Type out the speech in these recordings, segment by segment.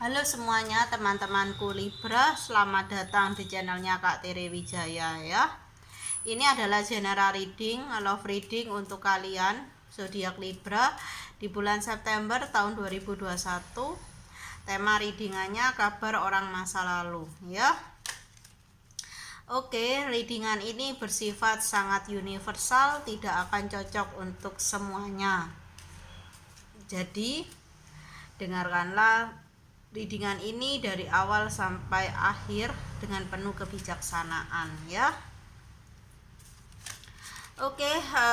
Halo semuanya teman-temanku Libra, selamat datang di channelnya Kak Tere Wijaya ya. Ini adalah general reading, love reading untuk kalian zodiak Libra di bulan September tahun 2021. Tema readingannya kabar orang masa lalu ya. Oke, readingan ini bersifat sangat universal, tidak akan cocok untuk semuanya. Jadi dengarkanlah readingan ini dari awal sampai akhir dengan penuh kebijaksanaan ya. Oke,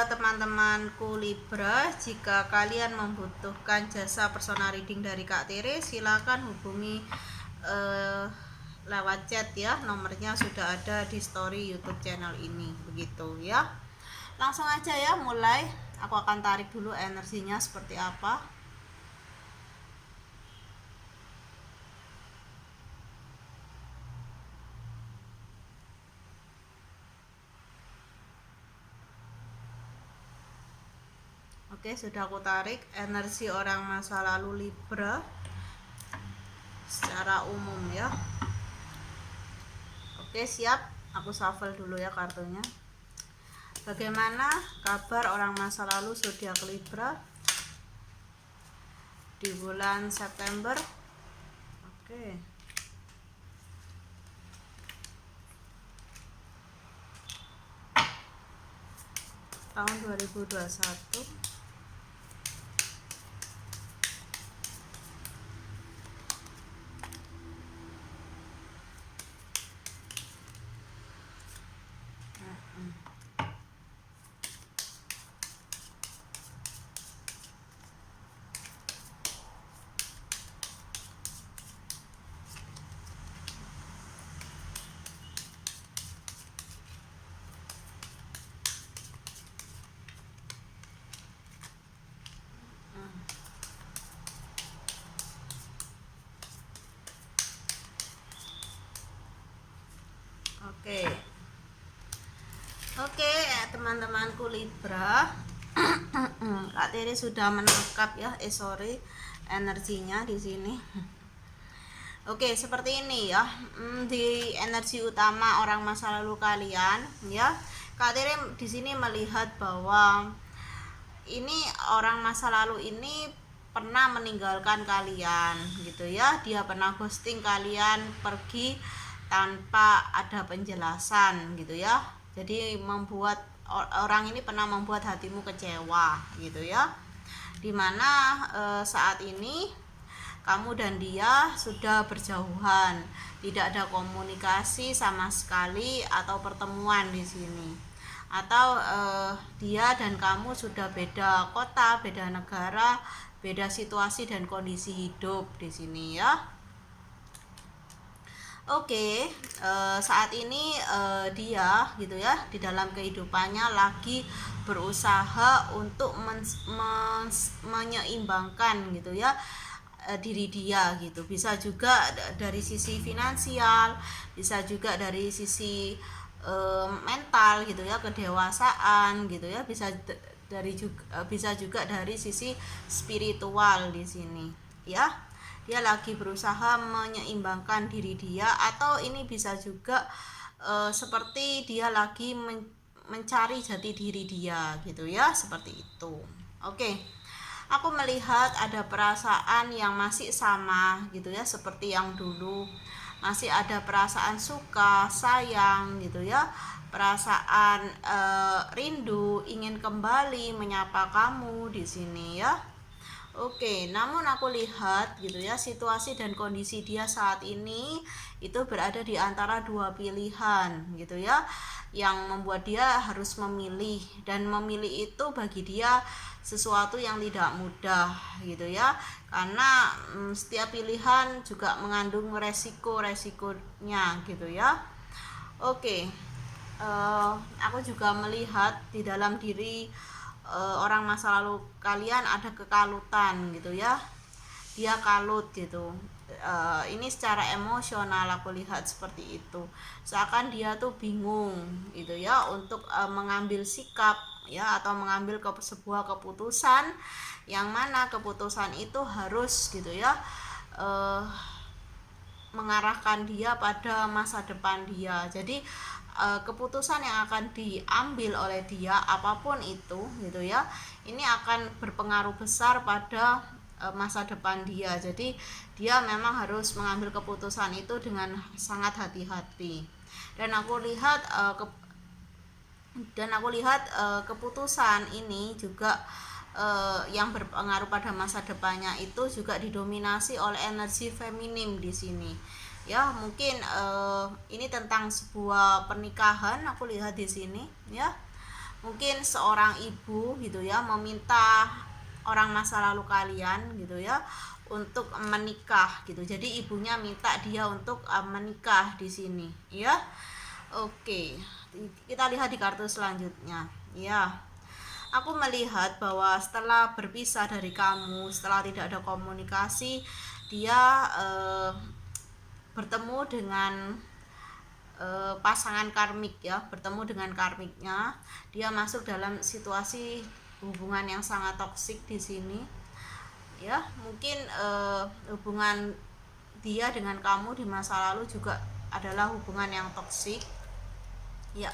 teman-temanku Libra, jika kalian membutuhkan jasa personal reading dari Kak Tere, silakan hubungi lewat chat ya. Nomornya sudah ada di story YouTube channel ini, begitu ya. Langsung aja ya, mulai. Aku akan tarik dulu energinya seperti apa. Oke, sudah aku tarik energi orang masa lalu Libra secara umum ya. Oke, siap. Aku shuffle dulu ya kartunya. Bagaimana kabar orang masa lalu zodiak Libra di bulan September? Oke. Tahun 2021. Oke, teman-temanku Libra, Kak Tere sudah menangkap ya, energinya di sini. Oke, seperti ini ya. Di energi utama orang masa lalu kalian ya, Kak Tere di sini melihat bahwa ini orang masa lalu ini pernah meninggalkan kalian gitu ya. Dia pernah ghosting kalian, pergi tanpa ada penjelasan gitu ya. Jadi membuat orang ini pernah membuat hatimu kecewa gitu ya. Dimana saat ini kamu dan dia sudah berjauhan, tidak ada komunikasi sama sekali atau pertemuan di sini. Atau dia dan kamu sudah beda kota, beda negara, beda situasi dan kondisi hidup di sini ya. Oke, saat ini dia gitu ya di dalam kehidupannya lagi berusaha untuk menyeimbangkan gitu ya diri dia gitu. Bisa juga dari sisi finansial, bisa juga dari sisi mental gitu ya, kedewasaan gitu ya, bisa juga dari sisi spiritual di sini ya. Dia lagi berusaha menyeimbangkan diri dia, atau ini bisa juga seperti dia lagi mencari jati diri dia gitu ya, seperti itu. Oke, aku melihat ada perasaan yang masih sama gitu ya, seperti yang dulu. Masih ada perasaan suka, sayang gitu ya, perasaan rindu, ingin kembali menyapa kamu di sini ya. Oke, namun aku lihat gitu ya, situasi dan kondisi dia saat ini itu berada di antara dua pilihan gitu ya, yang membuat dia harus memilih, dan memilih itu bagi dia sesuatu yang tidak mudah gitu ya, karena setiap pilihan juga mengandung resikonya gitu ya. Oke, aku juga melihat di dalam diri orang masa lalu kalian ada kekalutan gitu ya. Dia kalut gitu. Ini secara emosional aku lihat seperti itu. Seakan dia tuh bingung gitu ya untuk mengambil sikap ya, atau mengambil sebuah keputusan yang mana keputusan itu harus gitu ya mengarahkan dia pada masa depan dia. Jadi keputusan yang akan diambil oleh dia apapun itu gitu ya, ini akan berpengaruh besar pada masa depan dia. Jadi dia memang harus mengambil keputusan itu dengan sangat hati-hati. Dan aku lihat keputusan ini juga yang berpengaruh pada masa depannya itu juga didominasi oleh energi feminim di sini. Ya, mungkin ini tentang sebuah pernikahan, aku lihat di sini ya. Mungkin seorang ibu gitu ya meminta orang masa lalu kalian gitu ya untuk menikah gitu. Jadi ibunya minta dia untuk menikah di sini ya. Oke, kita lihat di kartu selanjutnya ya. Aku melihat bahwa setelah berpisah dari kamu, setelah tidak ada komunikasi, dia bertemu dengan pasangan karmik ya, bertemu dengan karmiknya. Dia masuk dalam situasi hubungan yang sangat toksik di sini. Ya, mungkin hubungan dia dengan kamu di masa lalu juga adalah hubungan yang toksik. Ya,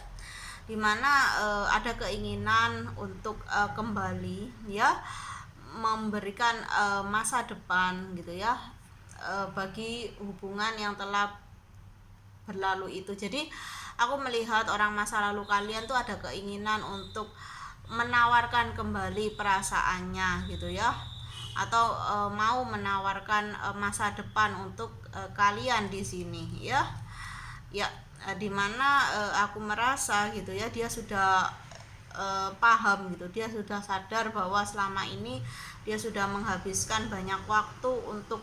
dimana ada keinginan untuk kembali ya, memberikan masa depan gitu ya bagi hubungan yang telah berlalu itu. Jadi aku melihat orang masa lalu kalian tuh ada keinginan untuk menawarkan kembali perasaannya gitu ya, atau mau menawarkan masa depan untuk kalian di sini ya. Ya, dimana aku merasa gitu ya, dia sudah paham gitu, dia sudah sadar bahwa selama ini dia sudah menghabiskan banyak waktu untuk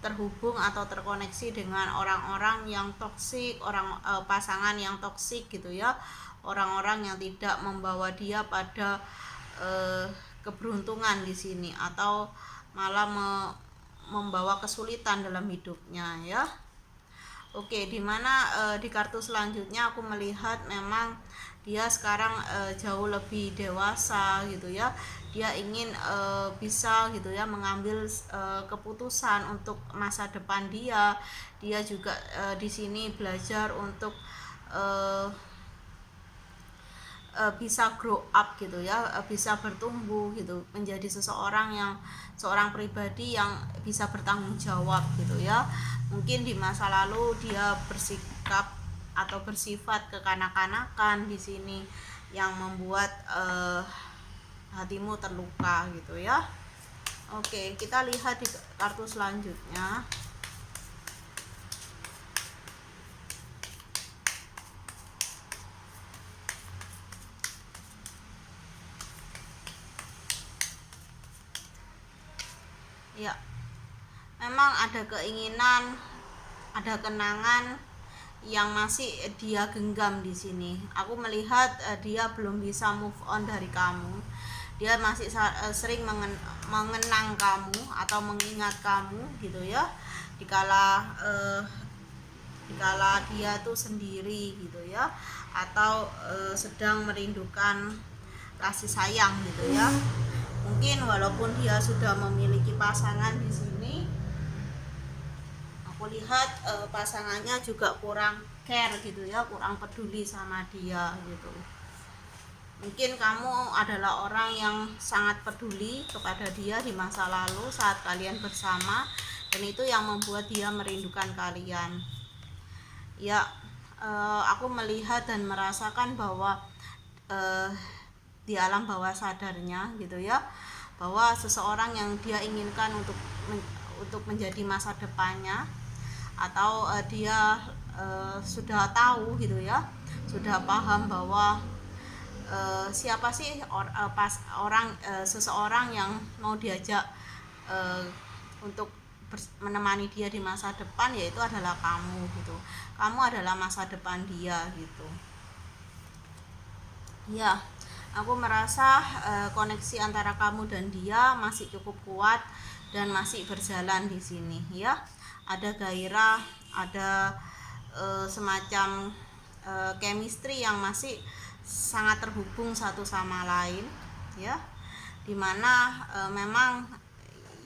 terhubung atau terkoneksi dengan orang-orang yang toksik, pasangan yang toksik gitu ya, orang-orang yang tidak membawa dia pada keberuntungan di sini, atau malah membawa kesulitan dalam hidupnya ya. Oke, dimana di kartu selanjutnya aku melihat memang dia sekarang jauh lebih dewasa gitu ya. Dia ingin bisa gitu ya mengambil keputusan untuk masa depan dia. Dia juga di sini belajar untuk bisa grow up gitu ya, bisa bertumbuh gitu, menjadi seorang pribadi yang bisa bertanggung jawab gitu ya. Mungkin di masa lalu dia bersikap atau bersifat kekanak-kanakan di sini yang membuat hatimu terluka gitu ya. Oke, kita lihat di kartu selanjutnya. Ya, memang ada keinginan, ada kenangan yang masih dia genggam di sini. Aku melihat dia belum bisa move on dari kamu. Dia masih sering mengenang kamu atau mengingat kamu gitu ya. Dikala dia tuh sendiri gitu ya, atau sedang merindukan kasih sayang gitu ya. Mungkin walaupun dia sudah memiliki pasangan di sini, aku lihat pasangannya juga kurang care gitu ya, kurang peduli sama dia gitu. Mungkin kamu adalah orang yang sangat peduli kepada dia di masa lalu saat kalian bersama, dan itu yang membuat dia merindukan kalian. Ya, aku melihat dan merasakan bahwa di alam bawah sadarnya gitu ya, bahwa seseorang yang dia inginkan untuk menjadi masa depannya, atau dia sudah tahu gitu ya, sudah paham bahwa siapa sih seseorang yang mau diajak untuk menemani dia di masa depan, yaitu adalah kamu gitu. Kamu adalah masa depan dia gitu ya. Aku merasa koneksi antara kamu dan dia masih cukup kuat dan masih berjalan di sini ya. Ada gairah, ada semacam chemistry yang masih sangat terhubung satu sama lain ya, dimana memang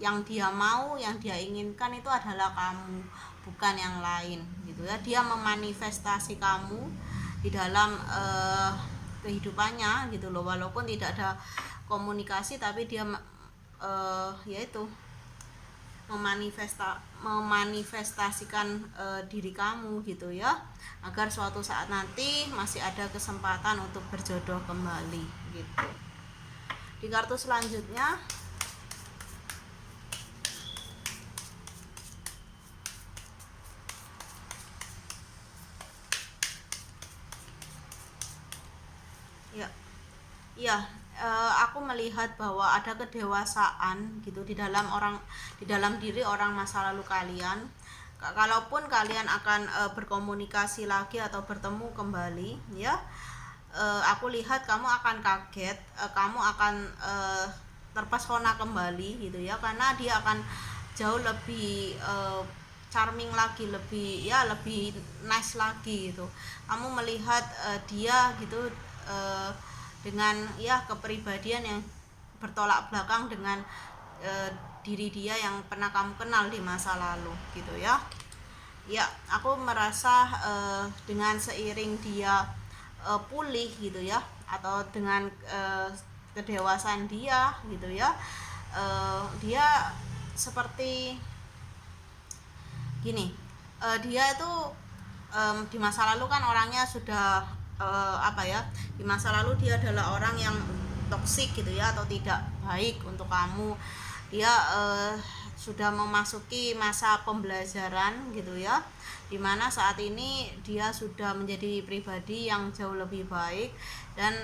yang dia mau, yang dia inginkan itu adalah kamu, bukan yang lain gitu ya. Dia memanifestasi kamu di dalam kehidupannya gitu loh, walaupun tidak ada komunikasi, tapi dia yaitu memanifestasikan diri kamu gitu ya, agar suatu saat nanti masih ada kesempatan untuk berjodoh kembali gitu. Di kartu selanjutnya ya, ya, aku melihat bahwa ada kedewasaan gitu di dalam diri orang masa lalu kalian. Kalaupun kalian akan berkomunikasi lagi atau bertemu kembali ya, aku lihat kamu akan kaget, kamu akan terpesona kembali gitu ya, karena dia akan jauh lebih charming lagi, lebih nice lagi gitu. Kamu melihat dia gitu dengan ya kepribadian yang bertolak belakang dengan diri dia yang pernah kamu kenal di masa lalu gitu ya. Ya, aku merasa dengan seiring dia pulih gitu ya, atau dengan kedewasaan dia gitu ya, dia seperti gini, dia itu di masa lalu kan orangnya sudah di masa lalu dia adalah orang yang toksik gitu ya, atau tidak baik untuk kamu. Dia sudah memasuki masa pembelajaran gitu ya, dimana saat ini dia sudah menjadi pribadi yang jauh lebih baik, dan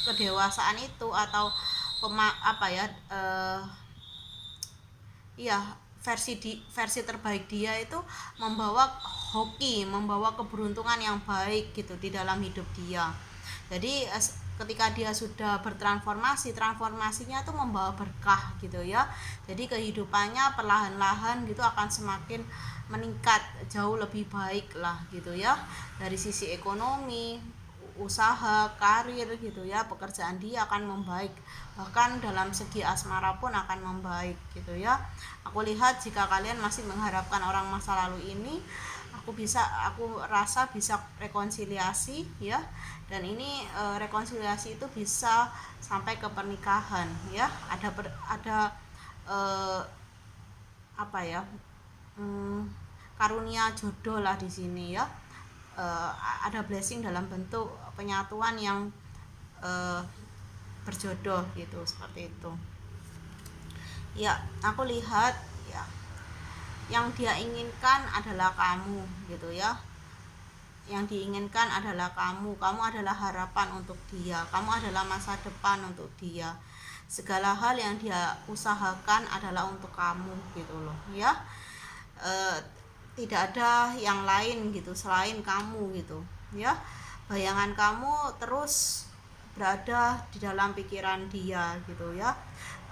kedewasaan itu atau versi terbaik dia itu membawa membawa keberuntungan yang baik gitu di dalam hidup dia. Jadi ketika dia sudah transformasinya itu membawa berkah gitu ya. Jadi kehidupannya perlahan-lahan gitu akan semakin meningkat, jauh lebih baik lah gitu ya, dari sisi ekonomi, usaha, karir gitu ya, pekerjaan dia akan membaik, bahkan dalam segi asmara pun akan membaik gitu ya. Aku lihat jika kalian masih mengharapkan orang masa lalu ini, aku rasa bisa rekonsiliasi ya, dan ini rekonsiliasi itu bisa sampai ke pernikahan ya. Ada karunia jodoh lah di sini ya. Ada blessing dalam bentuk penyatuan yang berjodoh gitu, seperti itu ya. Aku lihat ya, yang dia inginkan adalah kamu gitu ya. Yang diinginkan adalah kamu adalah harapan untuk dia, kamu adalah masa depan untuk dia. Segala hal yang dia usahakan adalah untuk kamu gitu loh ya. Tidak ada yang lain gitu selain kamu gitu ya. Bayangan kamu terus berada di dalam pikiran dia gitu ya.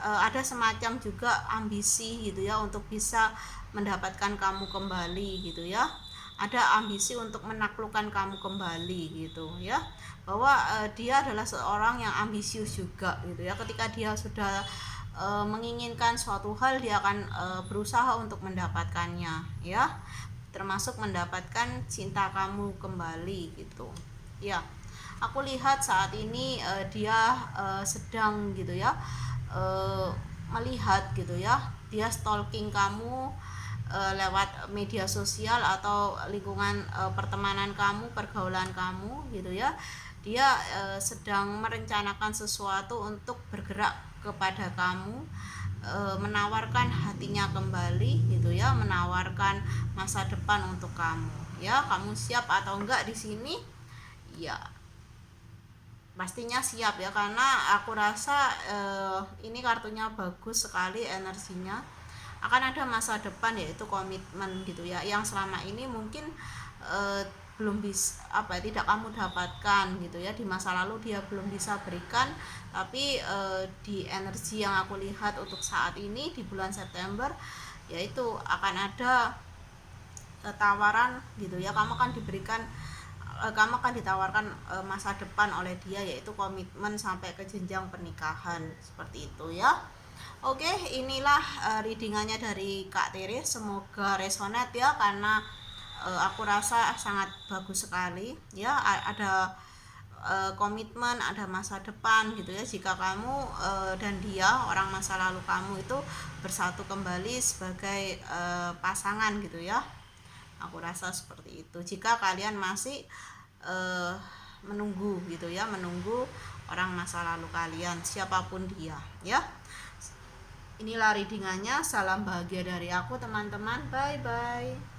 Ada semacam juga ambisi gitu ya, untuk bisa mendapatkan kamu kembali gitu ya. Ada ambisi untuk menaklukkan kamu kembali gitu ya, bahwa dia adalah seorang yang ambisius juga gitu ya. Ketika dia sudah menginginkan suatu hal, dia akan berusaha untuk mendapatkannya ya, termasuk mendapatkan cinta kamu kembali gitu ya. Aku lihat saat ini dia sedang gitu ya, melihat gitu ya, dia stalking kamu lewat media sosial atau lingkungan pertemanan kamu, pergaulan kamu gitu ya. Dia sedang merencanakan sesuatu untuk bergerak kepada kamu, menawarkan hatinya kembali gitu ya, menawarkan masa depan untuk kamu ya. Kamu siap atau enggak di sini? Ya, pastinya siap ya, karena aku rasa ini kartunya bagus sekali energinya. Akan ada masa depan, yaitu komitmen gitu ya, yang selama ini mungkin belum bisa tidak kamu dapatkan gitu ya. Di masa lalu dia belum bisa berikan, tapi di energi yang aku lihat untuk saat ini di bulan September, yaitu akan ada tawaran gitu ya. Kamu akan ditawarkan masa depan oleh dia, yaitu komitmen sampai ke jenjang pernikahan, seperti itu ya. Oke, inilah readingannya dari Kak Tere. Semoga resonate ya, karena aku rasa sangat bagus sekali ya. Ada komitmen, ada masa depan gitu ya. Jika kamu dan dia, orang masa lalu kamu itu bersatu kembali sebagai pasangan gitu ya. Aku rasa seperti itu. Jika kalian masih menunggu gitu ya, menunggu orang masa lalu kalian, siapapun dia ya. Inilah readingannya. Salam bahagia dari aku teman-teman. Bye bye.